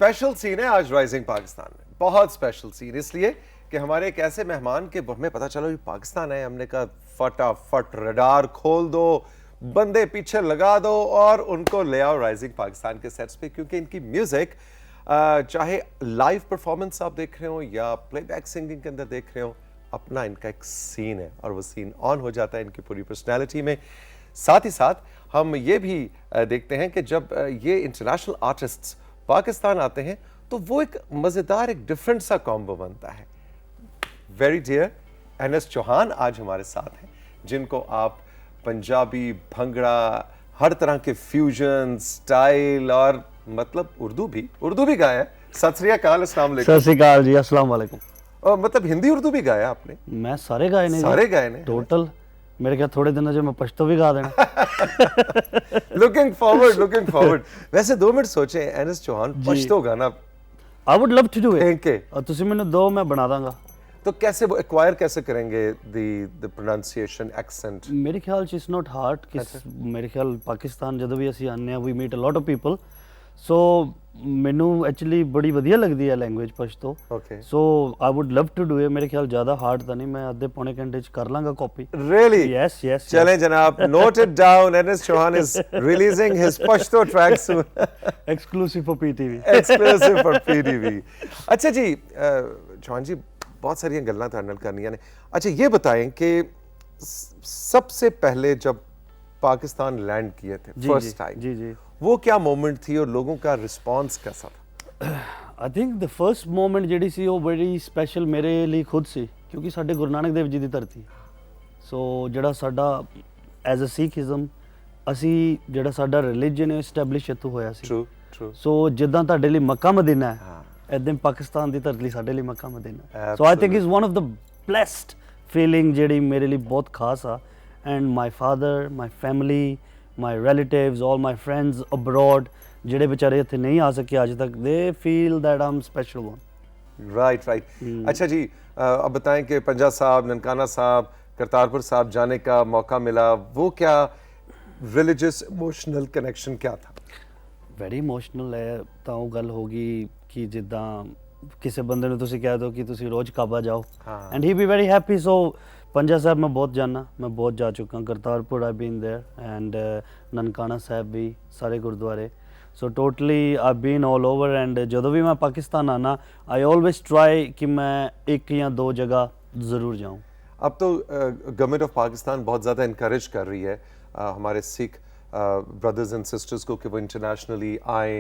Special scene है आज rising Pakistan में, बहुत स्पेशल सीन इसलिए कि हमारे एक ऐसे मेहमान के हमें पता चला ये पाकिस्तान है, हमने कहा फटाफट रडार खोल दो, बंदे पीछे लगा दो और उनको ले आओ राइजिंग पाकिस्तान के सेट्स पे, क्योंकि इनकी म्यूजिक चाहे लाइव परफॉर्मेंस आप देख रहे हो या प्लेबैक सिंगिंग के अंदर देख रहे हो, अपना इनका एक सीन है और वो सीन ऑन हो जाता है इनकी पूरी पर्सनैलिटी में। साथ ही साथ हम ये भी देखते हैं कि जब ये इंटरनेशनल आर्टिस्ट्स पाकिस्तान आते हैं तो वो एक मज़ेदार एक डिफरेंट सा कॉम्बो बनता है। वेरी डियर एनएस चौहान आज हमारे साथ हैं, जिनको आप पंजाबी, भंगड़ा, हर तरह के फ्यूजन स्टाइल और मतलब उर्दू भी गाया है। सत श्री अकाल, अस्सलाम वालेकुम। सत श्री अकाल जी, अस्सलाम वालेकुम। और मतलब हिंदी उर्दू भी गाया आपने? मैं सारे गाए ने, सारे गाए ने टोटल। मेरे ख्याल थोड़े दिनों जो मैं पश्तो भी गा देना। Looking forward. वैसे 2 मिनट सोचे एनएस चौहान पश्तो गाना, I would love to do it, और तुसी मैंने दो, मैं बना दांगा। तो कैसे वो एक्वायर कैसे करेंगे द प्रोनाउंसिएशन एक्सेंट? मेरे ख्याल इट्स नॉट हार्ड कि मेरे ख्याल पाकिस्तान ਜਦੋਂ ਵੀ ਅਸੀਂ ਆਨੇ ਆ we meet a lot of people, so ਮੈਨੂੰ ਐਕਚੁਅਲੀ ਬੜੀ ਵਧੀਆ ਲੱਗਦੀ ਹੈ language Pashto. Okay, so I would love to do it. ਮੇਰੇ ਖਿਆਲ ਜ਼ਿਆਦਾ ਹਾਰਡ ਤਾਂ ਨਹੀਂ, ਮੈਂ ਅੱਧੇ ਪੌਣੇ ਘੰਟੇ ਚ ਕਰ ਲਾਂਗਾ ਕਾਪੀ। रियली? यस। चलें जनाब, note it down, NS Chauhan is releasing his Pashto track soon, exclusive for PTV. Exclusive for PTV. अच्छा जी, चौहान जी बहुत सारी गल्लां तुहाडे नाल करनियां ने। अच्छा ये बताएं कि सबसे पहले जब पाकिस्तान लैंड किए थे फर्स्ट टाइम, जी, वो क्या मोमेंट थी और लोगों का रिस्पांस कैसा था? I think the first moment ਜਿਹੜੀ ਸੀ ਉਹ ਬੜੀ ਸਪੈਸ਼ਲ ਮੇਰੇ ਲਈ ਖੁਦ ਸੀ, ਕਿਉਂਕਿ ਸਾਡੇ ਗੁਰੂ ਨਾਨਕ ਦੇਵ ਜੀ ਦੀ ਧਰਤੀ। ਸੋ ਜਿਹੜਾ ਸਾਡਾ ਐਜ਼ ਅ ਸਿੱਖੀਜ਼ਮ, ਅਸੀਂ ਜਿਹੜਾ ਸਾਡਾ ਰਿਲੀਜੀਅਨ ਹੈ ਐਸਟੈਬਲਿਸ਼ ਇੱਥੋਂ ਹੋਇਆ ਸੀ। ਟਰੂ। ਸੋ ਜਿੱਦਾਂ ਤੁਹਾਡੇ ਲਈ ਮੱਕਾ ਮਦੀਨਾ ਹੈ, ਇਦਾਂ ਪਾਕਿਸਤਾਨ ਦੀ ਧਰਤੀ ਸਾਡੇ ਲਈ Mecca Medina. So I think is one of the blessed feeling ਜਿਹੜੀ ਮੇਰੇ ਲਈ ਬਹੁਤ ਖਾਸ ਆ। And my father, my family, my relatives, all my friends abroad, ਜਿਹੜੇ ਵਿਚਾਰੇ ਇੱਥੇ ਨਹੀਂ ਆ ਸਕੇ ਅੱਜ ਤੱਕ, they feel that I am special one. Right. अच्छा जी, अब बताएं कि पंजा साहब, ननकाना साहब, करतारपुर साहब जाने का मौका मिला, वो क्या रिलीजियस इमोशनल कनेक्शन क्या था? ਵੈਰੀ ਇਮੋਸ਼ਨਲ ਹੈ। ਤਾਂ ਉਹ ਗੱਲ ਹੋ ਗਈ ਕਿ ਜਿੱਦਾਂ ਕਿਸੇ ਬੰਦੇ ਨੂੰ ਤੁਸੀਂ ਕਹਿ ਦਿਓ ਕਿ ਤੁਸੀਂ ਰੋਜ਼ ਕਾਬਾ ਜਾਓ, and he be very happy. So Panja Sahib ਮੈਂ ਬਹੁਤ ਜਾਣਾ, ਮੈਂ ਬਹੁਤ ਜਾ ਚੁੱਕਾ। Kartarpur I been there and Nankana Sahib ਵੀ, ਸਾਰੇ ਗੁਰਦੁਆਰੇ। So totally I been all over. And ਜਦੋਂ ਵੀ ਮੈਂ ਪਾਕਿस्तान आना, आई ऑलवेज ट्राई कि मैं एक या 2 जगह ज़रूर जाऊँ। अब तो गवर्नमेंट ऑफ पाकिस्तान बहुत ज़्यादा इनकरेज कर रही है हमारे सिख ब्रदर्स एंड सिस्टर्स को कि वो इंटरनेशनली आए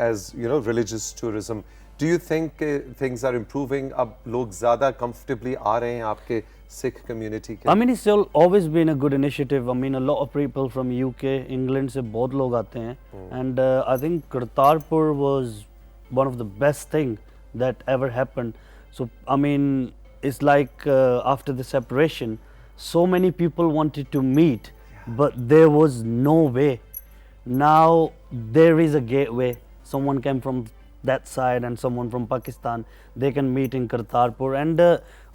as you know religious tourism. Do you think things are improving? अब लोग ज़्यादा कंफर्टेबली आ रहे हैं आपके सिख कम्युनिटी के? I mean it's always been a good initiative. I mean a lot of people from UK, England से बहुत लोग आते हैं, and I think Kartarpur was one of the best thing that ever happened. So I mean it's like after the separation, so many people wanted to meet, but there was no way. Now there is a gateway. Someone came from that side and someone from Pakistan, they can meet in Kartarpur, and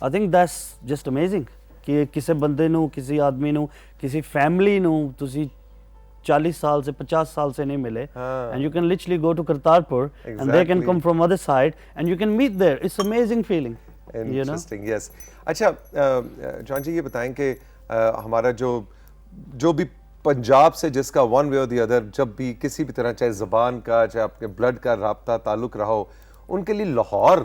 I think that's just amazing कि किसी बंदे नू, किसी आदमी नू, किसी family नू तुसी 40 साल से 50 साल से नहीं मिले, and you can literally go to Kartarpur and they can come from other side and you can meet there. It's amazing feeling. Interesting, you know? Yes. अच्छा जॉन जी ये बताएं कि हमारा जो भी पंजाब से जिसका वन वे और दी अदर जब भी किसी भी तरह, चाहे ज़बान का, चाहे आपके ब्लड का राब्ता ताल्लुक रहा हो, उनके लिए लाहौर,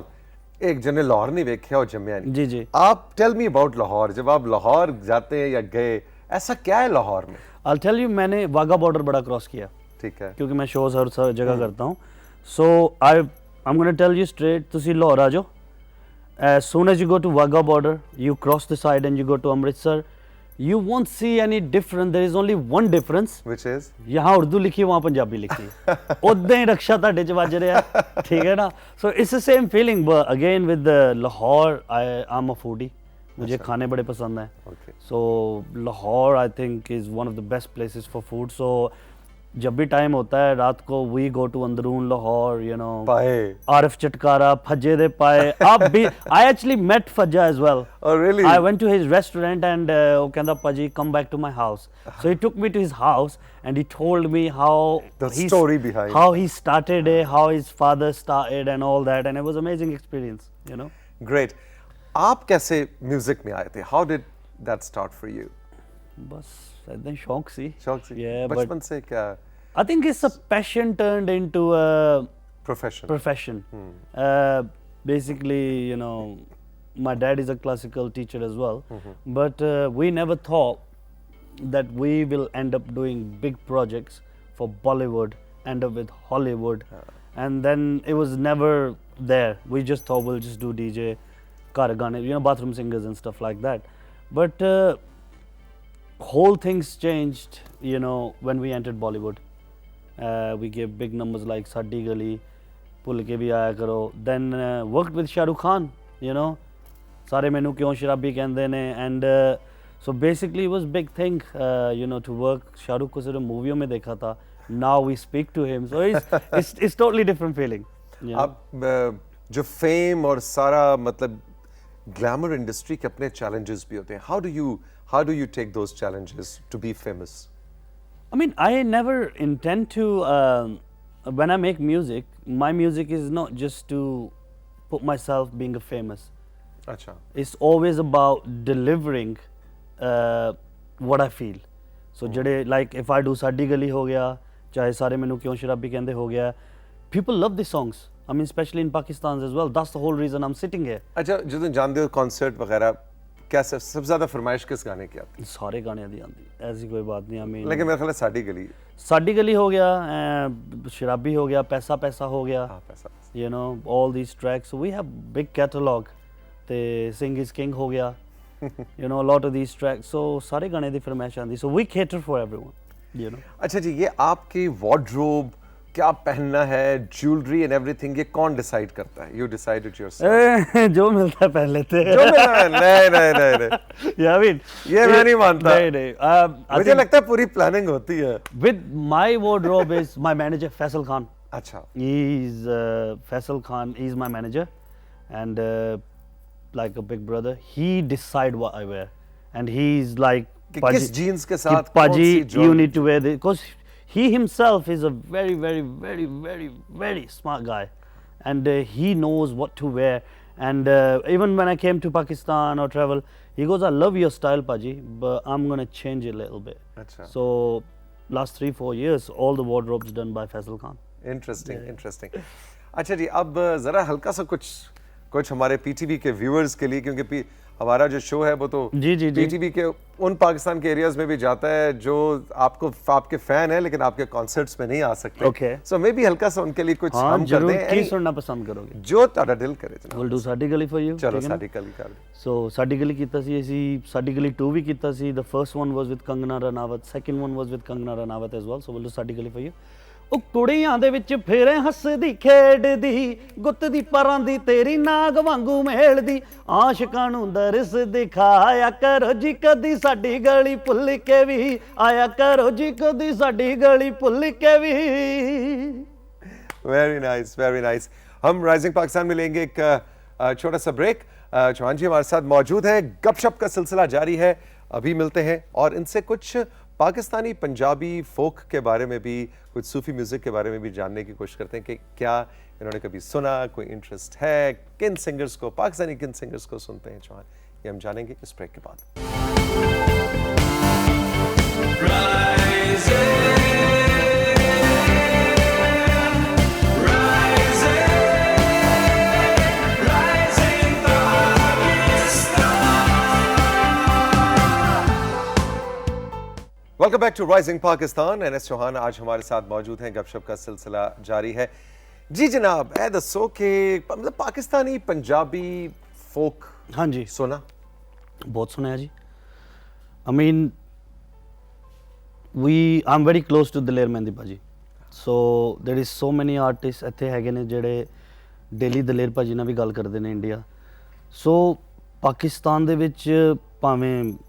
एक जने लाहौर नहीं देखा हो जम्या नहीं। जी। आप टेल मी अबाउट लाहौर। जब आप लाहौर जाते हैं या गए, ऐसा क्या है लाहौर में? I'll tell you, मैंने वाघा बॉर्डर बड़ा क्रॉस किया। ठीक है, क्योंकि मैं शोज हर जगह करता हूँ। सो I'm gonna tell you straight, तुसी लाहौर आ जाओ, as soon as you go to Wagah border, you cross the side and you go to Amritsar, you won't see any difference. There is only one difference, which is यहाँ उर्दू लिखी है, वहाँ पंजाबी लिखी है। उद्दे ही रक्षा ताड़े च वज रहा है, ठीक है ना? So it's the same feeling, but again with the Lahore, I'm a foodie. मुझे खाने बड़े पसंद हैं। So Lahore I think is one of the best places for food. So जब भी टाइम होता है रात को we go to Androon Lahore, you know, पाए। आरिफ चटकारा, फज्जे दे पाए। आप भी I actually met Fajja as well. Oh really? I went to his restaurant and ਉਹ ਕਹਿੰਦਾ ਭਾਜੀ come back to my house. So he took me to his house and he told me how The story behind. how he started it, how his father started and all that, and it was amazing experience, you know. Great. आप कैसे music में आए थे? How did that start for you? बस ऐसा ही शौक सी। शौक से? Yeah, but बचपन से क्या I think it's a passion turned into a profession? profession. Basically, you know, my dad is a classical teacher as well, but we never thought that we will end up doing big projects for Bollywood, end up with Hollywood, and then it was never there. We just thought we'll just do DJ, ghar gaane, you know, bathroom singers and stuff like that. But whole things changed, you know, when we entered Bollywood. We gave big numbers like Saddi Gali, Phul Ke Bhi Aaya Karo. Then worked with Shah Rukh Khan, you know, Sare Mainu Kyon Sharabi Kehde Ne, and so basically it was big thing, you know, to work. Shah Rukh ko sirf moviyon mein dekha tha. Now we speak to him, so it's totally different feeling. You know? अब जो fame और सारा मतलब glamour industry के अपने challenges भी होते हैं. How do you take those challenges to be famous? I mean, I never intend to, when I make music, my music is not just to put myself being a famous. अच्छा. It's always about delivering what I feel. So, jade, like if I do Saddi Gali ho gaya, chahe Sare Mainu Kyon Sharabi Kehde ho gaya, people love the songs. I mean, especially in Pakistan as well. That's the whole reason I'm sitting here. अच्छा, जो तुम जानते हो concert वगैरह, क्या सबसे ज्यादा फरमाइश किस गाने की आती सारे गाने दी आती, ऐसी कोई बात नहीं। I है? mean, लेकिन मेरा ख्याल है साडी गली। साडी गली हो गया, शराबी हो गया, पैसा पैसा हो गया, हाँ, पैसा। you know, all these tracks. So we have big catalog. ते Sing is King हो गया, you know, a lot of these tracks. So सारे गाने दी फरमाइश आती। So we cater for everyone, you know. अच्छा जी, ये आपकी wardrobe, क्या पहनना है, ज्वेलरी एंड एवरीथिंग, ये कौन डिसाइड करता है? You decide it yourself? जो मिलता है पहन लेते हैं। जो मिलता है? नहीं। Yeah, I mean, ये मैं नहीं मानता। नहीं। मुझे लगता है पूरी प्लानिंग होती है। With my wardrobe is my manager Faisal Khan. अच्छा। He's Faisal Khan. He's my manager, and like a big brother, he decide what I wear, and he's like, कि किस जीन्स के साथ कौन Paji, see you jewelry? need to wear this, because he himself is a very, very, very, very, very smart guy, and he knows what to wear. And even when I came to Pakistan or travel, he goes, "I love your style, Paji, but I'm gonna change it a little bit." अच्छा। So last 3-4 years, all the wardrobes done by Faisal Khan. Interesting. अच्छा जी, अब जरा हल्का सा कुछ हमारे PTV के व्यूअर्स के लिए, क्योंकि हमारा जो शो है वो तो जी। पीटीवी के उन पाकिस्तान के एरियाज में भी जाता है जो आपके फैन है लेकिन आपके कॉन्सर्ट्स में नहीं आ सकते। Okay. सो मे भी हल्का सा उनके लिए कुछ हाँ, हम कर जरूर। दें। की सुनना पसंद करोगे? जो ਤੁਹਾਡਾ ਦਿਲ ਕਰੇ ਜਨਾਬ। We'll do Saddi Gali for you. ਚਲੋ ठीक है ना? ਸਾਡੀ ਗੱਲ ਕਰ। So Saddi Gali ਕੀਤਾ ਸੀ ਅਸੀਂ, Saddi Gali 2 ਵੀ ਕੀਤਾ ਸੀ। The first one was with Kangana Ranaut, second one was with Kangana Ranaut as well. So we'll do Saddi Gali for you. ਉਹ ਕੁੜੀਆਂ ਦੇ ਵਿੱਚ ਫੇਰੇ ਹੱਸਦੀ ਖੇਡਦੀ, ਗੁੱਤ ਦੀ ਪਰਾਂ ਦੀ ਤੇਰੀ ਨਾਗ ਵਾਂਗੂ ਮੇਲਦੀ, ਆਸ਼ਿਕਾਂ ਨੂੰ ਦਰਸ ਦਿਖਾਇਆ ਕਰੋ ਜੀ ਕਦੀ ਸਾਡੀ ਗਲੀ ਭੁੱਲ ਕੇ ਵੀ, ਆਇਆ ਕਰੋ ਜੀ ਕਦੀ ਸਾਡੀ गली ਭੁੱਲ ਕੇ ਵੀ। Very nice. हम राइजिंग पाकिस्तान में लेंगे एक छोटा सा ब्रेक। चौहान जी हमारे साथ मौजूद है, गपशप का सिलसिला जारी है। अभी मिलते हैं और इनसे कुछ पाकिस्तानी पंजाबी फोक के बारे में भी, कुछ सूफी म्यूजिक के बारे में भी जानने की कोशिश करते हैं कि क्या इन्होंने कभी सुना, कोई इंटरेस्ट है, किन सिंगर्स को, पाकिस्तानी किन सिंगर्स को सुनते हैं चौहान, ये हम जानेंगे इस ब्रेक के बाद। Welcome back to Rising Pakistan. NS Chauhan आज हमारे साथ मौजूद हैं, गपशप का सिलसिला जारी है। जी जनाब, ए दसो कि मतलब पाकिस्तानी पंजाबी फोक हाँ जी, सुना? बहुत सुना है जी। I mean, I'm very close to Daler Mehndi Paji. So there is so many artists ਇੱਥੇ ਹੈਗੇ ਨੇ ਜਿਹੜੇ ਡੇਲੀ ਦਲੇਰ ਭਾਜੀ ਨਾਲ ਵੀ ਗੱਲ ਕਰਦੇ ਨੇ ਇੰਡੀਆ। ਸੋ ਪਾਕਿਸਤਾਨ ਦੇ ਵਿੱਚ ਭਾਵੇਂ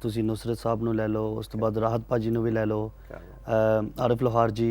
ਤੁਸੀਂ ਨੁਸਰਤ ਸਾਹਿਬ ਨੂੰ ਲੈ ਲਓ, ਉਸ ਤੋਂ ਬਾਅਦ ਰਾਹਤ ਭਾਜੀ ਨੂੰ ਵੀ ਲੈ ਲਓ, ਆਰਿਫ ਲੋਹਾਰ ਜੀ,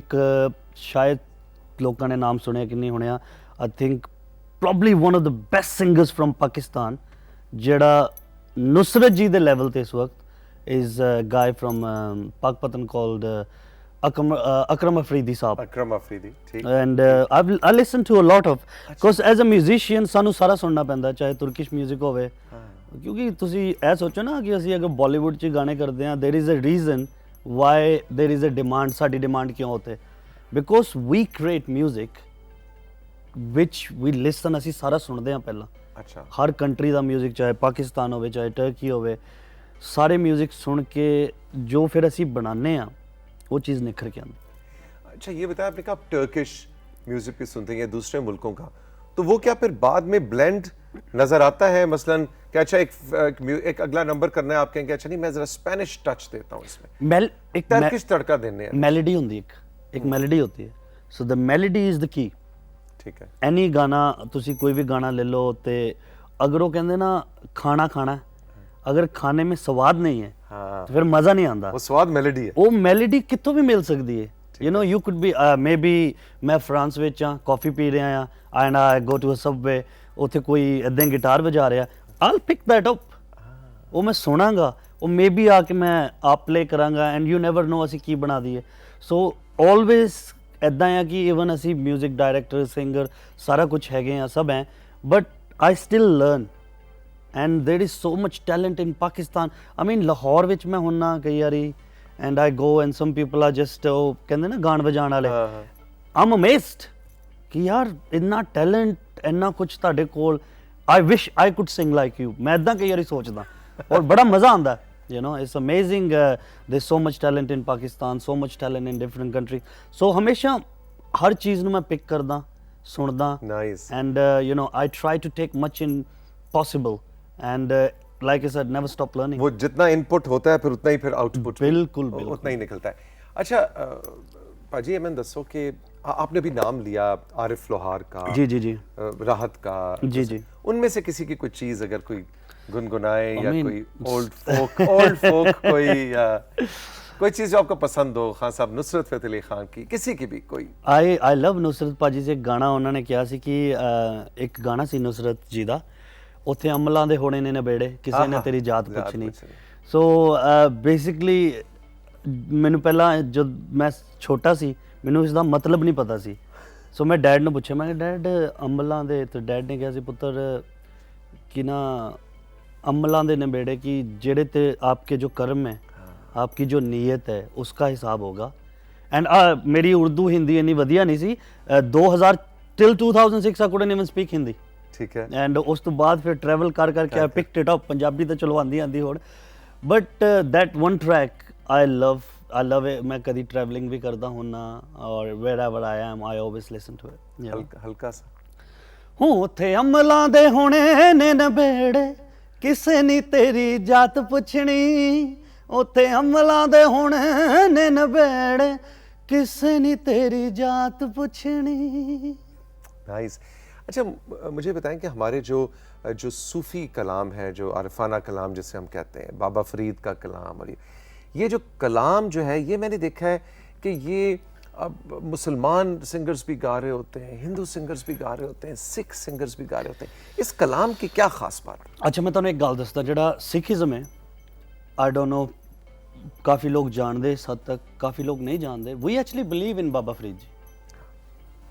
ਇੱਕ ਸ਼ਾਇਦ ਲੋਕਾਂ ਨੇ ਨਾਮ ਸੁਣਿਆ ਕਿ ਨਹੀਂ ਸੁਣਿਆ, I think probably one of the best singers from Pakistan ਜਿਹੜਾ ਨੁਸਰਤ ਜੀ ਦੇ ਲੈਵਲ ਤੇ ਇਸ ਵਕਤ is a guy from Pakistan called Akram Afridi Saab. Akram Afridi, ठीक. And I listen to a lot of, because as a musician ਸਾਨੂੰ ਸਾਰਾ ਸੁਣਨਾ ਪੈਂਦਾ, ਚਾਹੇ ਤੁਰਕਿਸ਼ 뮤직 ਹੋਵੇ, ਕਿਉਂਕਿ ਤੁਸੀਂ ਇਹ ਸੋਚੋ ਨਾ ਕਿ ਅਸੀਂ ਅਗਰ ਬਾਲੀਵੁੱਡ 'ਚ ਗਾਣੇ ਕਰਦੇ ਹਾਂ, there is a reason why there is a demand, ਸਾਡੀ ਡਿਮਾਂਡ ਕਿਉਂ ਹੋਤੇ, because we create music which we listen, ਅਸੀਂ ਸਾਰਾ ਸੁਣਦੇ ਹਾਂ ਪਹਿਲਾਂ। ਅੱਛਾ। ਹਰ ਕੰਟਰੀ ਦਾ 뮤직, ਚਾਹੇ ਪਾਕਿਸਤਾਨ ਹੋਵੇ ਚਾਹੇ ਟਰਕੀ ਹੋਵੇ, सारे म्यूजिक सुन के जो फिर असी बनाने हैं वो चीज़ निखर के आती। अच्छा, ये बताया आपने कहा आप टर्किश म्यूजिक भी सुनते हैं दूसरे मुल्कों का, तो वो क्या फिर बाद में ब्लेंड नजर आता है? मसलन क्या अच्छा एक अगला नंबर करना है, आप कहेंगे अच्छा नहीं मैं जरा स्पेनिश टच देता हूँ इसमें, एक टर्किश तड़का देने हैं, मेलोडी होती है, एक मेलोडी होती है, so the melody is the key. ठीक है। एनी गाना तुसी कोई भी गाना ले लो, ते अगर वो कहते ना खाना खाना, अगर खाने में स्वाद नहीं है, हाँ, तो फिर मज़ा नहीं आता। वो स्वाद मेलोडी है, वो मेलोडी कितों भी मिल सकती है, you know you could be maybe मैं फ्रांस विच हाँ, कॉफ़ी पी रहा हाँ, and I go to a subway, उत्थे कोई इदां गिटार बजा रहा, I will pick that up, वो मैं सुनांगा, वो मे बी आके मैं आप प्ले करांगा, एंड यू नैवर नो असी की बना दीए। सो ऑलवेज इदां है कि इवन असी म्यूजिक डायरैक्टर सिंगर सारा कुछ हैगे हैं, सब हैं, but I still learn, and there is so much talent in Pakistan. I mean Lahore विच मैं हुन्ना कई बारी, and I go and some people are just कहंदे ना गान बजाण वाले, I'm amazed कि यार इन्ना टैलेंट, इन्ना कुछ तुहाडे कोल, I wish I could sing like you, मैं इदां कई बारी सोचदा और बड़ा मज़ा आंदा, you know it's amazing, there's so much talent in Pakistan, so much talent in different countries, so हमेशा हर चीज़ ਨੂੰ मैं पिक करदा, सुनदा, nice, and you know I try to take much in possible, and like I said, never stop learning. वो जितना input होता है फिर उतना ही फिर आउटपुट बिल्कुल उतना ही निकलता है। अच्छा पाजी, मैं दसो कि आपने भी नाम लिया आरिफ लोहार का, जी जी जी, राहत का, जी जी, उनमें से किसी की कोई चीज अगर कोई गुनगुनाए या कोई ओल्ड फोक कोई चीज जो आपको पसंद हो, खान साहब नुसरत फतेह अली खान की, किसी की भी कोई? आई लव नुसरत पाजी से गाना उन्होंने किया सी कि एक गाना सी नुसरत जी का, ਉੱਥੇ ਅਮਲਾਂ ਦੇ ਹੋਣੇ ਨੇ ਨਬੇੜੇ, ਕਿਸੇ ਨੇ ਤੇਰੀ ਜਾਤ ਪੁੱਛਣੀ। ਸੋ ਬੇਸਿਕਲੀ ਮੈਨੂੰ ਪਹਿਲਾਂ ਜਦ ਮੈਂ ਛੋਟਾ ਸੀ ਮੈਨੂੰ ਇਸ ਦਾ ਮਤਲਬ ਨਹੀਂ ਪਤਾ ਸੀ, ਸੋ ਮੈਂ ਡੈਡ ਨੂੰ ਪੁੱਛਿਆ, ਮੈਂ ਕਿਹਾ ਡੈਡ ਅਮਲਾਂ ਦੇ, ਤੇ ਡੈਡ ਨੇ ਕਿਹਾ ਸੀ ਪੁੱਤਰ ਕਿ ਨਾ ਅਮਲਾਂ ਦੇ ਨਬੇੜੇ ਕਿ ਜਿਹੜੇ ਤੇ आपके जो कर्म है, आपकी जो नीयत है उसका हिसाब होगा। एंड मेरी उर्दू हिंदी इन्नी वधिया नहीं सी, 2000 till 2006 I couldn't even speak Hindi, ठीक है, एंड उस तो बाद फिर ट्रैवल कर करके I picked it up, Punjabi तो चलो आंदी आंदी होड़, but that one track I love it, मैं कभी ट्रैवलिंग भी करता हूँ ना, और wherever I am I always listen to it, हल्का सा हूँ उत्थे अमलां दे होने ने नबेड़े, किसे नी तेरी जात पुछनी, उत्थे अमलां दे होने ने नबेड़े, किसे नी तेरी जात पुछनी। नाइस। अच्छा, मुझे बताएं कि हमारे जो सूफ़ी कलाम है, जो आरफाना कलाम जिसे हम कहते हैं, बाबा फरीद का कलाम, और ये जो कलाम जो है ये मैंने देखा है कि ये अब मुसलमान सिंगर्स भी गा रहे होते हैं, हिंदू सिंगर्स भी गा रहे होते हैं, सिख सिंगर्स भी गा रहे होते हैं, इस कलाम की क्या खास बात? अच्छा, मैं तुहानू एक गल दसदा, जिहड़ा सिखिज़म है, आई डोंट नो काफ़ी लोग जानते, इस हद तक काफ़ी लोग नहीं जानते, वी एक्चुअली बिलीव इन बाबा फरीद जी,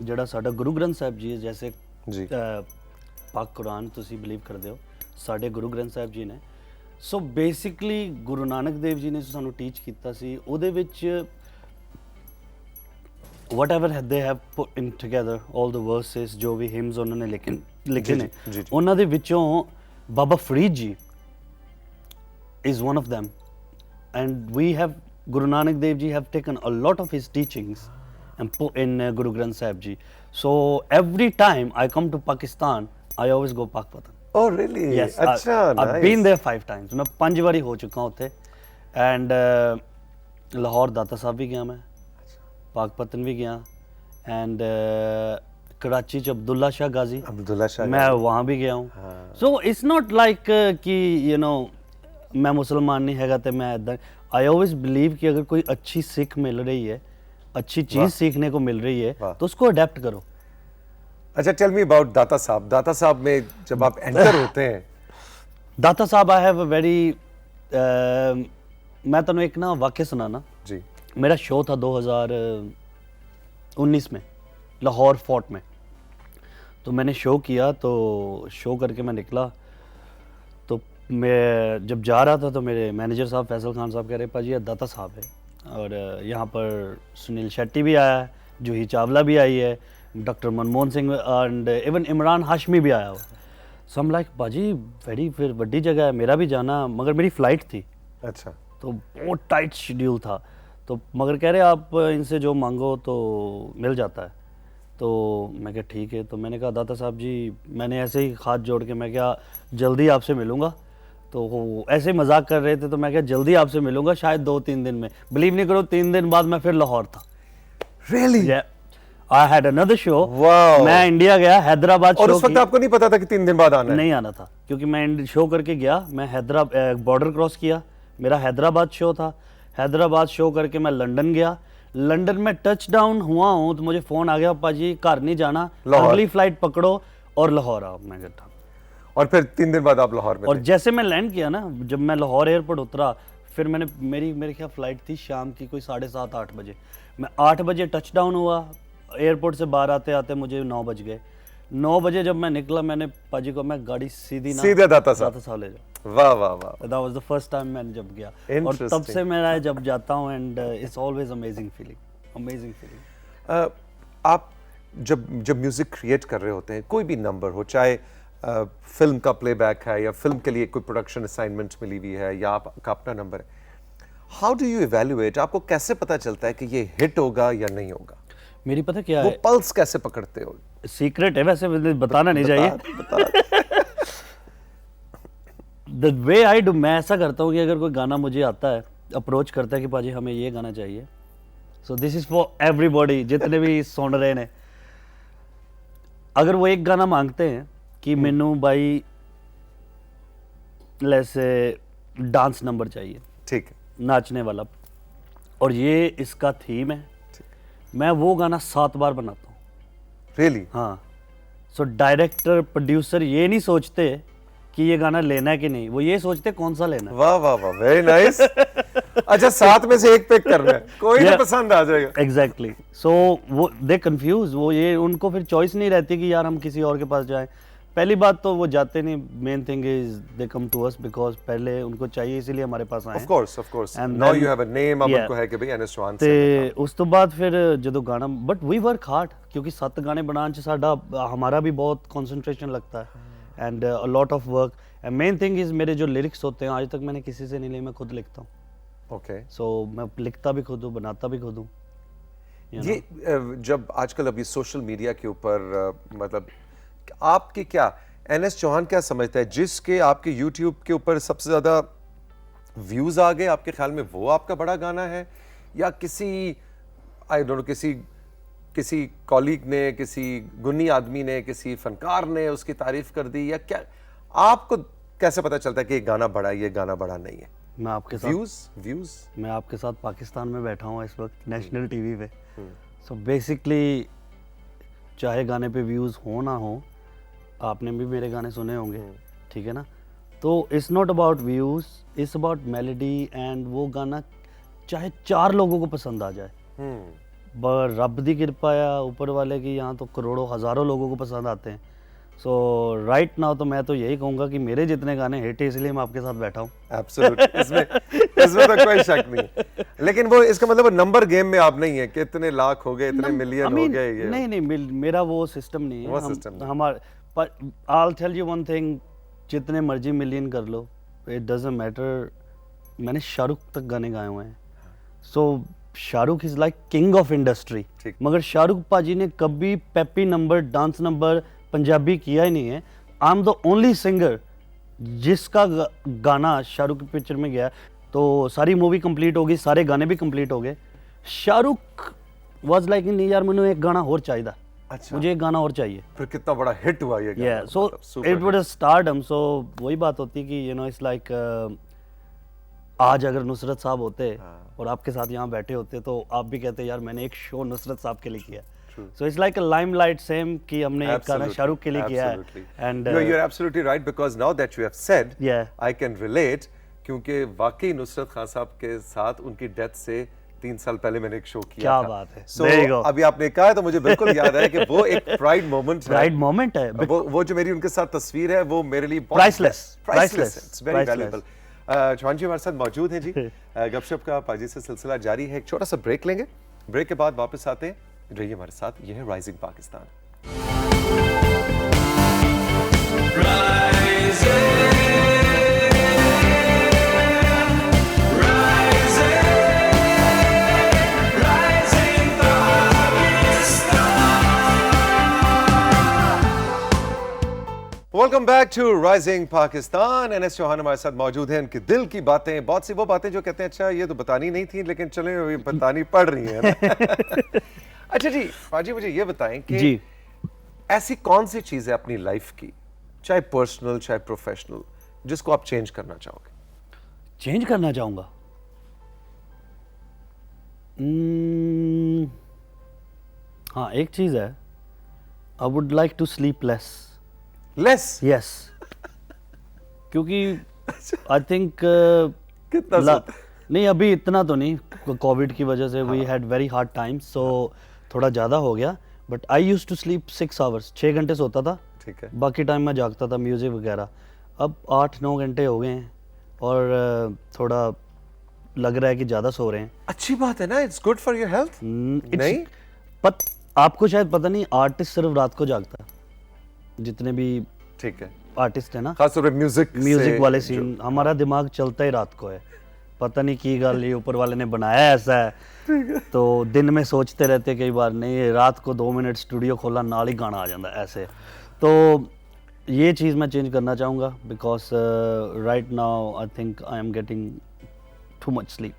जिहड़ा साडा गुरु ग्रंथ साहिब जी, जैसे जी पाक कुरान तुसी बिलीव करते हो, साडे गुरु ग्रंथ साहिब जी ने, सो बेसिकली गुरु नानक देव जी ने सानू टीच कीता सी, उहदे विच whatever they have put in together all the verses, जो भी हिम्स उन्होंने लिखे ने, उन्हां दे विचों Baba Farid ji is one of them, and we have Guru Nanak Dev Ji have taken a lot of his teachings and put in Guru Granth Sahib Ji. So every time I come to Pakistan, I always go Pakpatan. Oh really? Yes. अच्छा, I've been there 5 times. मैं 5 बारी हो चुका हूँ उत्थे, and Lahore दाता साहब भी गया मैं, पाकपतन भी गया, and कराची च अब्दुल्ला शाह गाजी, अब्दुल्ला शाह मैं वहाँ भी गया हूँ। हाँ। सो इट्स नॉट लाइक कि यू नो मैं मुसलमान नहीं हैगा तो मैं इधर, आई ऑलवेज बिलीव कि अगर कोई अच्छी सीख मिल रही है, अच्छी वाह। चीज़ सीखने को मिल रही वाह। है तो उसको अडेप्ट करो। अच्छा, टेल मी अबाउट दाता साहब। दाता साहब में जब आप एंटर होते हैं, दाता साहब आई हैव अ वेरी, मैं तनु एक ना वाक्य सुनाना। जी मेरा शो था 2019 में लाहौर फोर्ट में, तो मैंने शो किया, तो शो करके मैं निकला, तो मैं जब जा रहा था तो मेरे मैनेजर साहब फैसल खान साहब कह रहे पाजी ये दाता साहब है, और यहाँ पर सुनील शेट्टी भी आया है, जूही चावला भी आई है, doctor Manmohan Singh and even Imran Hashmi भी आया हुआ। सो हम लाइक पाजी वेरी फिर बड़ी जगह है, मेरा भी जाना, मगर मेरी फ़्लाइट थी अच्छा, तो बहुत टाइट शेड्यूल था, तो मगर कह रहे आप इनसे जो मांगो तो मिल जाता है। तो मैं क्या ठीक है, तो मैंने कहा दाता साहब जी, मैंने ऐसे ही हाथ जोड़ के मैं क्या जल्दी आपसे मिलूँगा, तो वो ऐसे ही मजाक कर रहे थे, तो मैं क्या जल्दी आपसे मिलूँगा शायद 2-3 दिन में। बिलीव नहीं करो 3 दिन बाद मैं फिर लाहौर था। Really? I had another show, Wow. मैं इंडिया गया, हैदराबाद और शो उस वक्त आपको नहीं पता था कि 3 दिन बाद आना है? नहीं आना था, क्योंकि मैं शो करके गया, मैं हैदराबाद बॉर्डर क्रॉस किया, मेरा हैदराबाद शो था, हैदराबाद शो करके मैं लंदन गया, लंदन में टच डाउन हुआ हूँ तो मुझे फ़ोन आ गया पाजी घर नहीं जाना, अगली फ्लाइट पकड़ो और लाहौर आओ। मैं कहता, और फिर 3 दिन बाद आप लाहौर में और थे। जैसे मैं लैंड किया ना, जब मैं लाहौर एयरपोर्ट उतरा, फिर मैंने मेरे क्या फ़्लाइट थी शाम की कोई 7:30-8 बजे, मैं 8 बजे टच डाउन हुआ, एयरपोर्ट से बाहर आते आते मुझे 9 बज गए। 9 बजे जब मैं निकला, मैंने पाजी को मैं गाड़ी सीधी ना सीधे दाता साहब ले जाओ। वाह वाह वाह। That was the first time मैंने जब गया, और तब Interesting. से मेरा जब जाता हूँ and it's always amazing feeling. आप जब म्यूजिक क्रिएट कर रहे होते हैं, कोई भी नंबर हो, चाहे फिल्म का प्लेबैक है या फिल्म के लिए कोई प्रोडक्शन असाइनमेंट मिली हुई है या आपका अपना नंबर है, हाउ डू यू इवेल्युएट? आपको कैसे पता चलता है कि ये हिट होगा या नहीं होगा? मेरी पता क्या वो है, पल्स कैसे पकड़ते हो? सीक्रेट है वैसे, मुझे बताना नहीं चाहिए। द वे आई डू, मैं ऐसा करता हूँ कि अगर कोई गाना मुझे आता है, अप्रोच करता है कि पाजी हमें ये गाना चाहिए, so this is for everybody, जितने भी सुन रहे ने, अगर वो एक गाना मांगते हैं कि मैनू भाई जैसे डांस नंबर चाहिए, ठीक है, नाचने वाला, और ये इसका थीम है, मैं वो गाना 7 बार बनाता हूँ। रियली? हाँ, सो डायरेक्टर प्रोड्यूसर ये नहीं सोचते कि ये गाना लेना है कि नहीं, वो ये सोचते कौन सा लेना है। वाह वाह वाह, वेरी नाइस। अच्छा, 7 में से एक पिक करना है, कोई Yeah. तो पसंद आ जाएगा। एग्जैक्टली, सो वो दे कंफ्यूज, वो ये उनको फिर चॉइस नहीं रहती कि यार हम किसी और के पास जाएं। पहली बात तो वो जाते नहीं, main thing is they come to us because पहले उनको चाहिए, इसीलिए हमारे पास आए। Of course And now then- you have a name, अब Yeah. उनको है कि भाई एनएस चौहान ते से उस तो बाद फिर जो गाना, बट वी वर्क हार्ड, क्योंकि 7 गाने बनाने च साडा हमारा भी बहुत कंसंट्रेशन लगता है and a lot of work. And main thing is मेरे जो लिरिक्स होते हैं आज तक मैंने किसी से नहीं लिए, मैं खुद लिखता हूँ। ओके। सो मैं लिखता भी खुद हूँ, बनाता भी खुद हूँ। ये जब आजकल अभी सोशल मीडिया के ऊपर मतलब आपकी क्या, एनएस चौहान क्या समझता है, जिसके आपके यूट्यूब के ऊपर सबसे ज्यादा व्यूज आ गए, आपके ख्याल में वो आपका बड़ा गाना है, या किसी आई डोंट नो किसी कॉलीग ने, किसी गुनी आदमी ने, किसी फनकार ने उसकी तारीफ कर दी, या क्या आपको कैसे पता चलता है कि ये गाना बड़ा है, ये गाना बड़ा नहीं है? मैं आपके साथ व्यूज मैं आपके साथ पाकिस्तान में बैठा हूँ इस वक्त नेशनल टीवी पे। सो बेसिकली चाहे गाने पे व्यूज़ हो ना हो, आपने भी मेरे गाने सुने होंगे, ठीक है ना, तो it's not about views, it's about melody, and वो गाना चाहे 4 लोगों को पसंद आ जाए, पर रब दी कृपा या ऊपर वाले की, यहाँ तो करोड़ों हज़ारों लोगों को पसंद आते हैं। सो राइट नाउ तो मैं तो यही कहूँगा कि मेरे जितने गाने हिट है, इसलिए मैं आपके साथ बैठा हूँ। एब्सोल्युटली, इसमें तो कोई शक नहीं है। लेकिन वो इसका मतलब नंबर गेम में आप नहीं है कि इतने लाख हो गए, इतने मिलियन हो गए, ये नहीं, मेरा वो सिस्टम नहीं है। वो सिस्टम नहीं। हमारे पर I'll tell you one thing, जितने मर्जी मिलियन कर लो, इट डजंट मैटर। मैंने शाहरुख तक गाने गाए हुए हैं, so Shahrukh is like king of industry, ठीक। मगर शाहरुख पाजी ने कभी peppy number, dance number Punjabi किया ही नहीं है। I am the only singer जिसका गाना शाहरुख की पिक्चर में गया, तो सारी मूवी कंप्लीट हो गई, सारे गाने भी कंप्लीट हो गए। शाहरुख वाज लाइक नहीं यार, मैंने एक गाना और चाहिए। अच्छा। मुझे एक गाना और चाहिए। फिर कितना बड़ा हिट हुआ ये गाना, Yeah, so मतलब super it would hit। have stardom. So वही बात होती कि you know it's like आज अगर नुसरत साहब होते और आपके साथ यहाँ बैठे होते तो आप भी कहते यार मैंने एक शो नुसरत साहब के लिए किया। So it's like a limelight same कि हमने एक गाना Absolutely, शाहरुख के लिए किया है। absolutely. And You're absolutely right because now that you have said, Yeah. I can relate क्योंकि वाकई नुसरत खान साहब के साथ उनकी डेथ से 3 साल पहले मैंने एक शो किया क्या था। बात है। So, There you go. अभी आपने कहा है तो मुझे बिल्कुल याद है कि वो एक प्राइड मोमेंट है। प्राइड मोमेंट है। वो जो मेरी उनके साथ तस्वीर है वो मेरे लिए Priceless. Priceless, it's very Priceless. Valuable. Chauhan ji हमारे साथ मौजूद हैं जी। गपशप का पाजी से सिलसिला जारी है। एक छोटा सा ब्रेक लेंगे, ब्रेक के बाद वापस आते हैं। रहिए हमारे साथ, ये है Rising Pakistan. Welcome back to Rising Pakistan. NS Chauhan हमारे साथ मौजूद हैं। उनके दिल की बातें, बहुत सी वो बातें जो कहते हैं अच्छा ये तो बतानी नहीं थी लेकिन चलें अभी बतानी पड़ रही है ना। अच्छा जी पाजी, मुझे ये बताएं कि जी। ऐसी कौन सी चीज है अपनी लाइफ की, चाहे पर्सनल चाहे प्रोफेशनल, जिसको आप चेंज करना चाहोगे? चेंज करना चाहूंगा। हाँ एक चीज है, I would like to sleep less. Less? Yes. क्योंकि आई थिंक कितना सोते? नहीं अभी इतना तो नहीं, कोविड की वजह से we had very hard time, so थोड़ा ज़्यादा हो गया। But I use to sleep 6 hours, 6 घंटे सोता था। ठीक है। बाकी टाइम मैं जागता था म्यूजिक वगैरह। अब 8-9 घंटे हो गए हैं और थोड़ा लग रहा है कि ज़्यादा सो रहे हैं। अच्छी बात है ना, it's good for your health. नहीं बट आपको शायद पता नहीं, आर्टिस्ट सिर्फ रात को जागता है, जितने भी ठीक है, आर्टिस्ट है ना, खासतौर पे म्यूजिक वाले सीन, हमारा दिमाग चलता ही रात को है। पता नहीं की गल ये ऊपर वाले ने बनाया ऐसा है। तो दिन में सोचते रहते कई बार, नहीं रात को 2 मिनट स्टूडियो खोला नाल ही गाना आ जाता है ऐसे। तो ये चीज़ मैं चेंज करना चाहूँगा because right now I think I am getting too much sleep,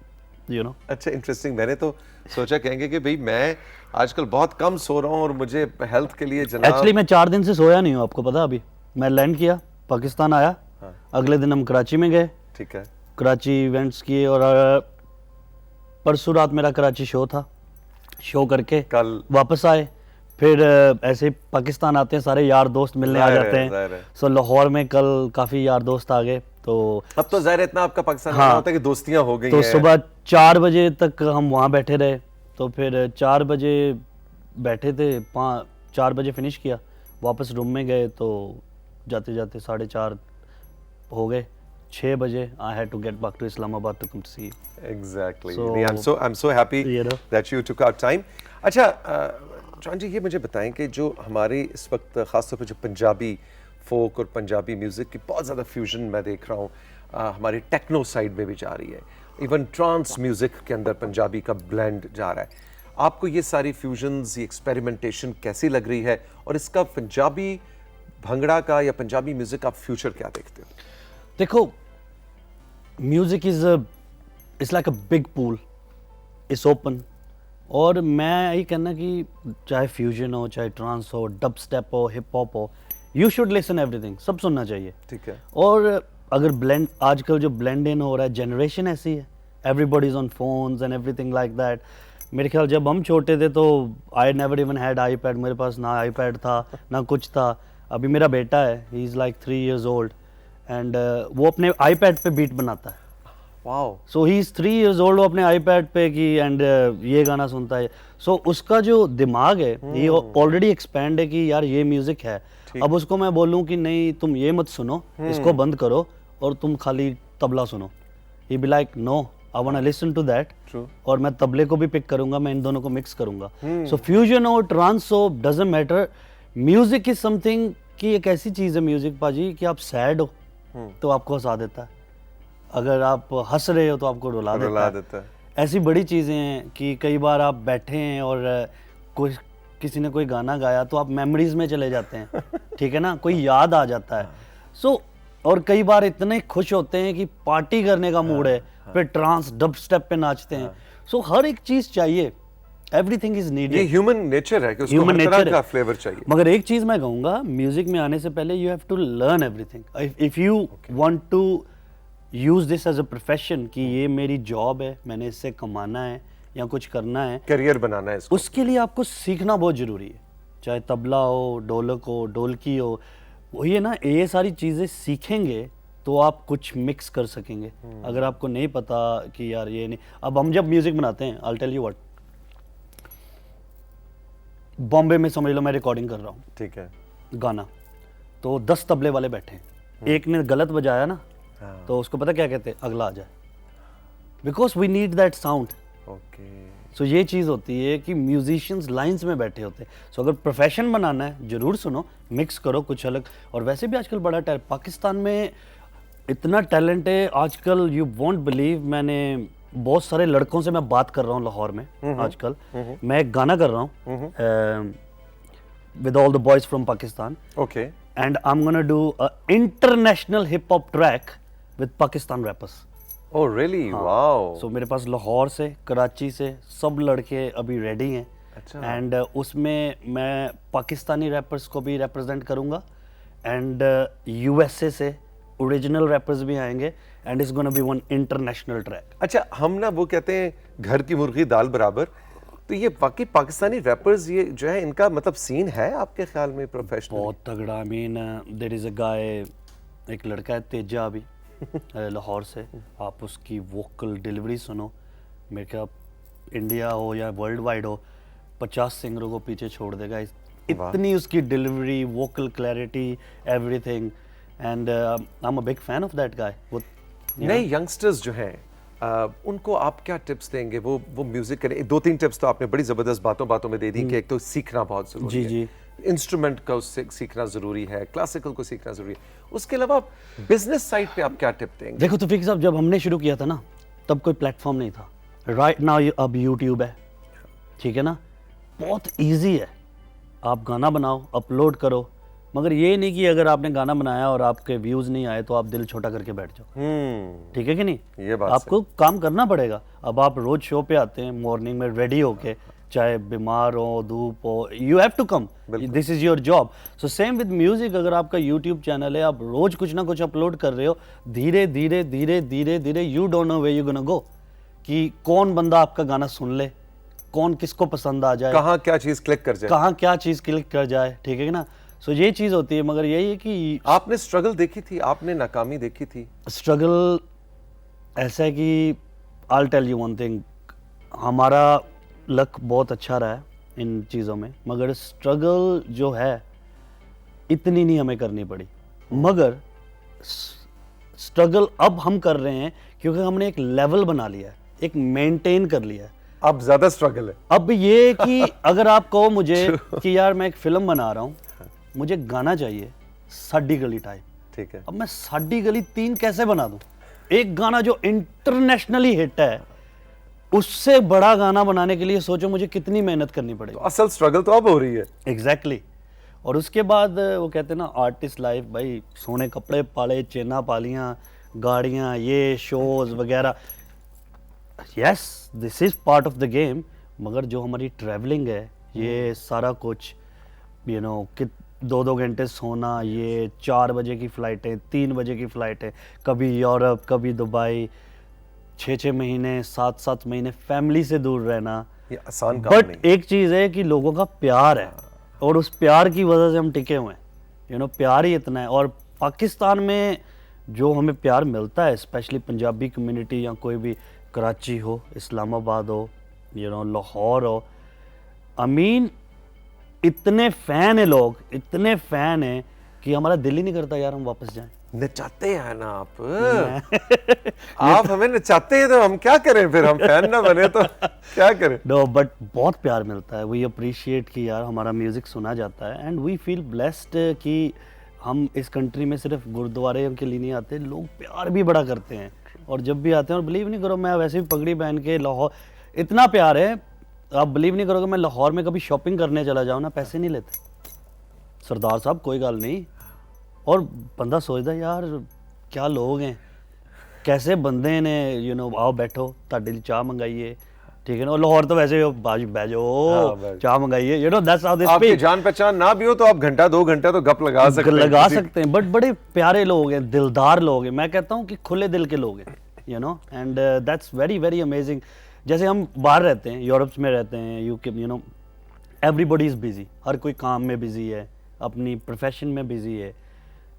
you know. अच्छा, इंटरेस्टिंग। मैंने तो सोचा कहेंगे कि भाई मैं आजकल बहुत कम सो रहा हूँ और मुझे हेल्थ के लिए जनाब। एक्चुअली मैं 4 दिन से सोया नहीं हूँ, आपको पता। अभी मैं लैंड किया, पाकिस्तान आया, अगले दिन हम कराची में गए, ठीक है, कराची इवेंट्स किए और परसों रात मेरा कराची शो था। शो करके कल वापस आए, फिर ऐसे ही पाकिस्तान आते हैं सारे यार दोस्त मिलने आ जाहिर जाते है, जाहिर हैं। है। सो लाहौर में कल काफ़ी यार दोस्त आ गए। तो अब तो ज़ाहिर है इतना आपका पाकिस्तान में हाँ। होता है कि दोस्तियां हो गई तो हैं। सुबह 4 बजे तक हम वहाँ बैठे रहे। तो फिर 4 बजे बैठे थे, 4 बजे फिनिश किया, वापस रूम में गए तो जाते जाते 4:30 हो गए। 6 बजे I had to get back to Islamabad to come to see. Exactly. So- I'm so happy You know. that you took out time. अच्छा जॉन जी, ये मुझे बताएं कि जो हमारे इस वक्त ख़ासतौर पर जो पंजाबी फोक और पंजाबी म्यूज़िक की बहुत ज़्यादा फ्यूजन मैं देख रहा हूँ, हमारी टेक्नो साइड में भी जा रही है, इवन ट्रांस म्यूज़िक के अंदर पंजाबी का ब्लेंड जा रहा है। आपको ये सारी फ्यूजन्स, ये एक्सपेरिमेंटेशन कैसी लग रही है और इसका पंजाबी भंगड़ा का या पंजाबी म्यूज़िक का फ्यूचर क्या देखते हो? देखो, music is it's like a big pool, it's open. और मैं यही कहना कि चाहे फ्यूजन हो, चाहे ट्रांस हो, डब स्टेप हो, हिप हॉप हो, यू शुड लिसन एवरीथिंग, सब सुनना चाहिए। ठीक है। और अगर ब्लेंड, आजकल जो ब्लेंड इन हो रहा है, जनरेशन ऐसी है, everybody is on phones and everything like that. मेरे ख्याल जब हम छोटे थे तो I never even had iPad, मेरे पास ना आईपैड था ना कुछ था। अभी मेरा बेटा है, he is like 3 years old and वो अपने आईपैड पे बीट बनाता है। Wow. So he is 3 years old, वो अपने आईपैड पे की एंड ये गाना सुनता है। सो उसका जो दिमाग है ये ऑलरेडी एक्सपैंड है कि यार ये म्यूजिक है। अब उसको मैं बोलूँ कि नहीं तुम ये मत सुनो, इसको बंद करो और तुम खाली तबला सुनो, he be like no, I want to listen to that. और मैं तबले को भी पिक करूंगा, मैं इन दोनों को मिक्स करूंगा। सो फ्यूजन हो, ट्रांस हो, doesn't matter. Music is something कि एक ऐसी चीज़ है म्यूजिक पाजी कि आप सैड हो तो आपको हंसा देता है, अगर आप हंस रहे हो तो आपको रुला देता है। ऐसी बड़ी चीज़ें हैं कि कई बार आप बैठे हैं और कोई किसी ने कोई गाना गाया तो आप मेमोरीज में चले जाते हैं, ठीक है ना, कोई याद आ जाता है। सो और कई बार इतने खुश होते हैं कि पार्टी करने का मूड है, फिर ट्रांस डब स्टेप पे नाचते हैं। सो हर एक चीज़ चाहिए। एवरीथिंग इज ये नीडेड, ह्यूमन नेचर है कि उसको ह्यूमन हर तरह नेचर का है। फ्लेवर चाहिए। मगर एक चीज मैं कहूंगा, म्यूजिक में आने से पहले you have to learn everything. If you want to use this as a profession कि ये मेरी जॉब है, मैंने इससे कमाना है या कुछ करना है, करियर बनाना है इसको। उसके लिए आपको सीखना बहुत जरूरी है। चाहे तबला हो, ढोलक हो, ढोलकी हो, वही है ना, ये सारी चीजें सीखेंगे तो आप कुछ मिक्स कर सकेंगे। अगर आपको नहीं पता कि यार ये नहीं, अब हम जब म्यूजिक बनाते हैं, I tell you what, Bombay में समझ लो मैं रिकॉर्डिंग कर रहा हूँ ठीक है। गाना, तो 10 तबले वाले बैठे हैं, एक ने गलत बजाया ना, हाँ। तो उसको पता क्या कहते हैं, अगला आ जाए, because we need that sound. Okay. So ये चीज़ होती है कि म्यूजिशियंस लाइंस में बैठे होते हैं। सो अगर प्रोफेशन बनाना है, जरूर सुनो, मिक्स करो कुछ अलग। और वैसे भी आजकल बड़ा टैलेंट पाकिस्तान में, इतना टैलेंट है आजकल, यू वोंट बिलीव। मैंने बहुत सारे लड़कों से मैं बात कर रहा हूँ लाहौर में आजकल। मैं एक गाना कर रहा हूँ with all the boys from Pakistan, okay. And I am gonna do a international hip hop track with Pakistan rappers. Oh really, wow. So मेरे पास लाहौर से, कराची से सब लड़के अभी रेडी हैं। अच्छा। एंड उसमें मैं पाकिस्तानी रैपर्स को भी रिप्रेजेंट करूंगा, एंड यूएसए से ओरिजिनल रैपर्स भी आएंगे, and it's gonna be one international track. अच्छा, हम ना वो कहते हैं घर की मुर्गी दाल बराबर, तो ये वाकई पाकिस्तानी रैपर्स ये जो है, इनका मतलब सीन है आपके ख्याल में प्रोफेशनल? बहुत तगड़ा। I mean there is a guy, एक लड़का है तेजा अभी लाहौर से, आप उसकी वोकल डिलीवरी सुनो, मेरे ख्याल इंडिया हो या वर्ल्ड वाइड हो, 50 सिंगरों को पीछे छोड़ देगा। इतनी उसकी delivery, vocal clarity, everything, and I am a big fan of that guy. नए यंगस्टर्स जो हैं, उनको आप क्या टिप्स देंगे? वो म्यूजिक करें। 2-3 टिप्स तो आपने बड़ी जबरदस्त बातों में दे दी कि एक तो सीखना बहुत जरूरी जी है, जी, इंस्ट्रूमेंट का उससे सीखना जरूरी है, क्लासिकल को सीखना जरूरी है। उसके अलावा बिजनेस साइड पे आप क्या टिप देंगे? देखो तौफीक साहब, जब हमने शुरू किया था ना, तब कोई प्लेटफॉर्म नहीं था। राइट नाउ अब यूट्यूब है, ठीक है ना, बहुत इजी है। आप गाना बनाओ, अपलोड करो, मगर ये नहीं कि अगर आपने गाना बनाया और आपके व्यूज नहीं आए तो आप दिल छोटा करके बैठ जाओ। ठीक है कि नहीं? ये बात आपको काम करना पड़ेगा। अब आप रोज शो पे आते हैं मॉर्निंग में रेडी होके, चाहे बीमार हो, धूप हो, you have to come, this is your job. So same with music, अगर आपका यूट्यूब चैनल है, आप रोज कुछ ना कुछ अपलोड कर रहे हो, धीरे धीरे धीरे धीरे धीरे, you don't know where you gonna go, कि कौन बंदा आपका गाना सुन ले, कौन किसको पसंद आ जाए, कहाँ क्या चीज क्लिक कर जाए, कहाँ क्या चीज क्लिक कर जाए, ठीक है ना? सो ये चीज होती है। मगर यही है कि आपने स्ट्रगल देखी थी, आपने नाकामी देखी थी? स्ट्रगल ऐसा है कि I tell you one thing, हमारा लक बहुत अच्छा रहा है इन चीज़ों में, मगर स्ट्रगल जो है इतनी नहीं हमें करनी पड़ी। मगर स्ट्रगल अब हम कर रहे हैं क्योंकि हमने एक लेवल बना लिया है, एक मेंटेन कर लिया है। अब ज्यादा स्ट्रगल है। अब ये कि अगर आप कहो मुझे कि यार मैं एक फिल्म बना रहा हूँ, मुझे गाना चाहिए साडी गली टाइप, ठीक है। अब मैं साडी गली 3 कैसे बना दूं? एक गाना जो इंटरनेशनली हिट है, उससे बड़ा गाना बनाने के लिए सोचो मुझे कितनी मेहनत करनी पड़ेगी। तो असल स्ट्रगल तो अब हो रही है। एग्जैक्टली। और उसके बाद वो कहते हैं ना, आर्टिस्ट लाइफ, भाई सोने कपड़े पाले, चेना पालियां, गाड़ियां, ये शोज वगैरह, yes this is part of the game. मगर जो हमारी ट्रैवलिंग है, ये सारा कुछ, यू नो, कि 2-2 घंटे सोना, ये 4 बजे की फ़्लाइटें, 3 बजे की फ़्लाइटें, कभी यूरोप, कभी दुबई, 6-6 महीने, 7-7 महीने फैमिली से दूर रहना, ये आसान काम बट नहीं। एक चीज़ है कि लोगों का प्यार है, और उस प्यार की वजह से हम टिके हुए हैं। यू नो, प्यार ही इतना है। और पाकिस्तान में जो हमें प्यार मिलता है, स्पेशली पंजाबी कम्युनिटी, या कोई भी, कराची हो, इस्लामाबाद हो, यू नो, लाहौर हो, आई मीन इतने फ़ैन है लोग, इतने फ़ैन हैं कि हमारा दिल ही नहीं करता यार हम वापस जाएं। नचाते हैं ना आप हमें नचाते हैं, तो हम क्या करें फिर? हम फैन ना बने तो क्या करें? नो, बट बहुत प्यार मिलता है। वी अप्रिशिएट कि यार हमारा म्यूज़िक सुना जाता है, एंड वी फील ब्लेस्ड कि हम इस कंट्री में सिर्फ गुरुद्वारे के लिए नहीं आते, लोग प्यार भी बड़ा करते हैं। और जब भी आते हैं, और बिलीव नहीं करो, मैं वैसे भी पगड़ी पहन के लाहौर, इतना प्यार है, आप बिलीव नहीं करोगे, मैं लाहौर में कभी शॉपिंग करने चला जाऊँ ना, पैसे नहीं लेते सरदार साहब, कोई गल नहीं। और बंदा सोचता यार क्या लोग हैं, कैसे बंदे ने, यू नो, आओ बैठो, ਤੁਹਾਡੇ ਲਈ ਚਾਹ मंगाइए, ठीक है ना, और लाहौर तो वैसे बाजी बैजो बस। चाय मंगाइए, you know that's how they आपकी स्पीक। जान पहचान ना भी हो तो आप घंटा 2 घंटे तो गप लगा सकते हैं लगा किसी- सकते हैं, बट बड़े प्यारे लोग हैं, दिलदार लोग हैं, मैं कहता हूँ कि खुले दिल के लोग हैं, you know, and that's very very amazing. जैसे हम बाहर रहते हैं, यूरोप में रहते हैं, UK, you know, everybody is busy, हर कोई काम में बिजी है, अपनी प्रोफेशन में बिजी है।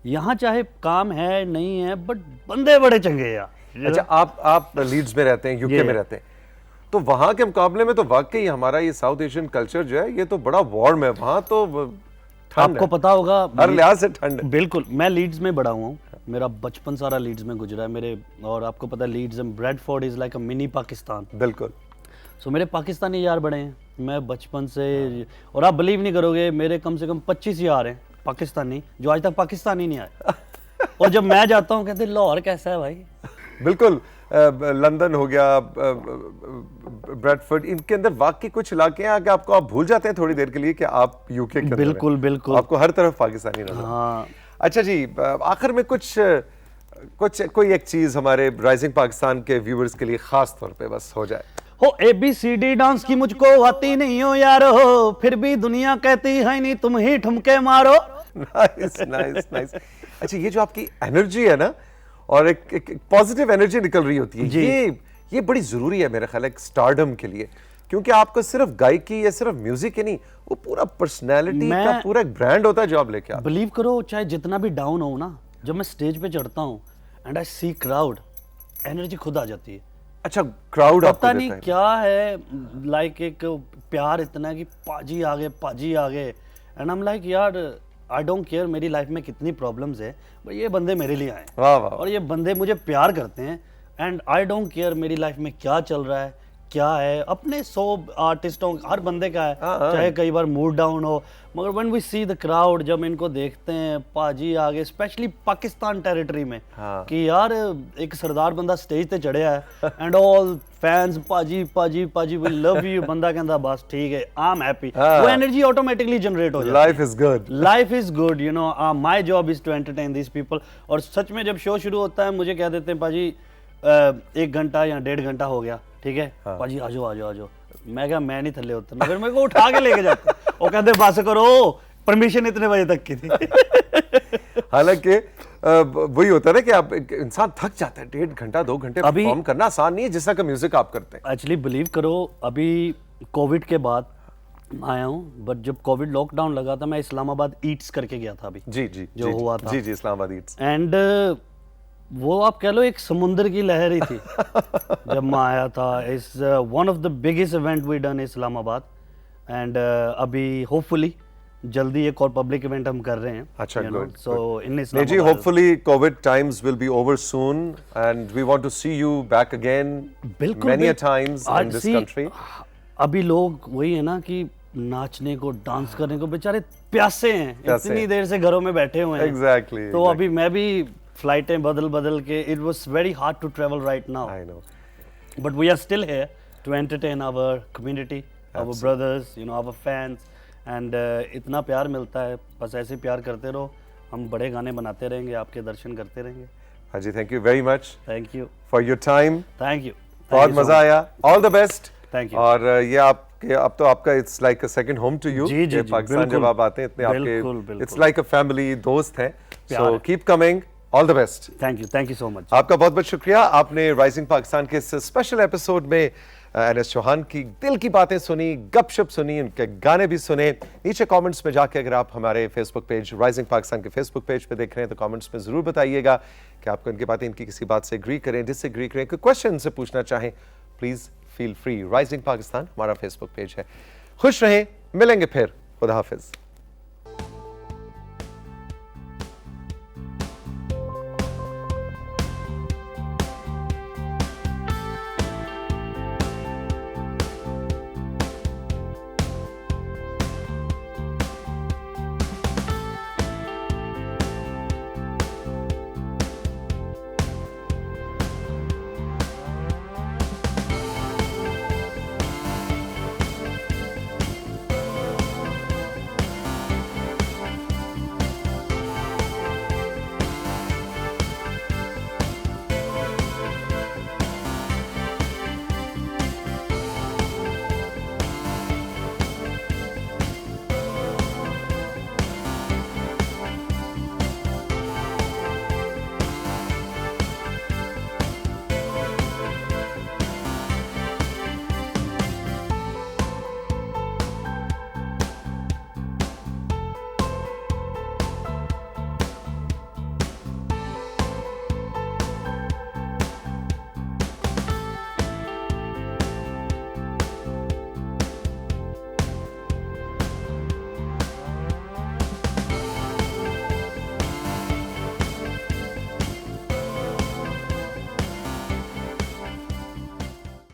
यहाँ चाहे काम है नहीं है, बट बंदे बड़े चंगे हैं यार। अच्छा, आप लीड्स में रहते हैं, यूके ये- में रहते हैं, तो वहां के मुकाबले में तो वाकई हमारा ये साउथ एशियन कल्चर जो है ये तो बड़ा वार्म है। वहां तो ठंड आपको है, पता होगा, हर लिहाज से ठंड है। बिल्कुल, मैं लीड्स में बड़ा हुआ हूँ, मेरा बचपन सारा लीड्स में गुजरा है मेरे, और आपको पता है Leeds and Bradford is like a mini Pakistan. बिल्कुल। सो मेरे पाकिस्तानी यार बड़े हैं, मैं बचपन से, और आप बिलीव नहीं करोगे, मेरे कम से कम 25 यार हैं पाकिस्तानी जो आज तक पाकिस्तान ही नहीं आए। और जब मैं जाता हूँ कहते लाहौर कैसा है भाई। बिल्कुल, लंदन हो गया, ब्रेडफोर्ड, इनके अंदर वाकई कुछ इलाके हैं कि आपको आप भूल जाते हैं थोड़ी देर के लिए कि आप यूके के अंदर हैं। बिल्कुल बिल्कुल, आपको हर तरफ पाकिस्तानी नजर। हाँ। अच्छा जी, आखिर में कुछ कोई एक चीज हमारे राइजिंग पाकिस्तान के व्यूअर्स के लिए खास तौर पे बस हो जाए। हो ABCD डांस की मुझको आती नहीं हो यार, हो फिर भी दुनिया कहती है नहीं तुम ही ठुमके मारो। Nice nice nice. अच्छा, ये जो आपकी एनर्जी है ना, और एक पॉजिटिव एनर्जी निकल रही होती है, जी। ये बड़ी जरूरी है मेरा ख्याल है स्टारडम के लिए, क्योंकि आपको सिर्फ गायकी या सिर्फ म्यूजिक ही नहीं, वो पूरा पर्सनैलिटी का मैं- पूरा एक ब्रांड होता है जो आप लेके आते बिलीव करो, चाहे जितना भी डाउन हो ना, जब मैं स्टेज पे चढ़ता हूँ and I see crowd, energy खुद आ जाती है। हैं। अच्छा, क्राउड आपको पता नहीं देता है। क्या है, लाइक एक प्यार इतना है कि पाजी आ गए, पाजी आ गए, एंड आई एम लाइक यार आई डोंट केयर मेरी लाइफ में कितनी प्रॉब्लम्स है, बट ये बंदे मेरे लिए आए वाह वाह। और ये बंदे मुझे प्यार करते हैं, एंड आई डोंट केयर मेरी लाइफ में क्या चल रहा है, क्या है, अपने 100 आर्टिस्टों हर बंदे का है, हाँ, हाँ। चाहे कई बार मूड डाउन हो, मगर when we see the crowd, जब इनको देखते हैं पाजी आगे, स्पेशली पाकिस्तान टेरिटरी में, हाँ। कि यार एक सरदार बंदा स्टेज ते चढ़िया है एंड ऑल फैंस पाजी पाजी पाजी वी लव यू, बंदा कहता बस ठीक है आई एम हैप्पी, हाँ। वो एनर्जी ऑटोमेटिकली जनरेट हो जाती है। Life is good. Life is good, you know, my job is to entertain this people. और सच में जब शो शुरू होता है मुझे कह देते हैं पाजी 1 घंटा या 1.5 घंटा हो गया, ठीक है पाजी आ जाओ आ जाओ आ जाओ, मैं क्या मैं नहीं थल्ले उतरना, फिर मेरे को उठा के लेके जाते हैं। वो कहते बस करो, परमिशन इतने बजे तक की थी। हालांकि वही होता है ना कि आप इंसान थक जाता है, 1.5 घंटा 2 घंटे अभी- परफॉर्म करना आसान नहीं है जिस तरह का म्यूजिक आप करते हैं। एक्चुअली बिलीव करो, अभी कोविड के बाद आया हूँ, बट जब कोविड लॉकडाउन लगा था मैं इस्लामाबाद ईट्स करके गया था अभी, जी जी जो जी, हुआ जी, था। जी जी, इस्लामाबाद ईट्स। एंड वो आप कह लो एक समुंदर की लहर ही थी जब मैं आया था। Is one of the biggest event we done Islamabad, and अभी होपफुली जल्दी एक और पब्लिक इवेंट हम कर रहे हैं। अच्छा, good, सो इन नहीं जी, Islamabad hopefully COVID times will be over soon and we want to see you back again बिल्कुल many a बिल्कुल। times in आज this see, country। अभी लोग वही है ना कि नाचने को, डांस करने को बेचारे प्यासे हैं, प्यासे इतनी हैं। देर से घरों में बैठे हुए हैं। Exactly, तो exactly। अभी मैं भी फ्लाइटें बदल बदल के, it was very hard to travel right now, I know। but we are still here to entertain our community, our brothers, you know, our fans, and इतना प्यार मिलता है, बस ऐसे प्यार करते रहो, हम बड़े गाने बनाते रहेंगे, आपके दर्शन करते रहेंगे। हाँ जी, thank you very much thank you for your time। Thank you बहुत मजा आया, all the best। Thank you। और ये आपके अब तो आपका it's like a second home to you। जी, जी, ये जी, पाकिस्तान बिल्कुल। जब आप आते हैं इतने बिल्कुल, आपके बिल्कुल। it's like a family, दोस्त हैं। प्यार So है। keep coming, all the best। Thank you so much. आपका बहुत बहुत शुक्रिया, आपने राइजिंग पाकिस्तान के इस स्पेशल एपिसोड में एनएस चौहान की दिल की बातें सुनी, गपशप सुनी, उनके गाने भी सुने। नीचे कमेंट्स में जाके अगर आप हमारे फेसबुक पेज राइजिंग पाकिस्तान के फेसबुक पेज पे देख रहे हैं तो कमेंट्स में ज़रूर बताइएगा कि आपको इनकी बातें, इनकी किसी बात से एग्री करें, डिसएग्री करें, कोई क्वेश्चन से पूछना चाहें, please feel free. Rising Pakistan हमारा फेसबुक पेज है। खुश रहें, मिलेंगे फिर, खुदा हाफिज़।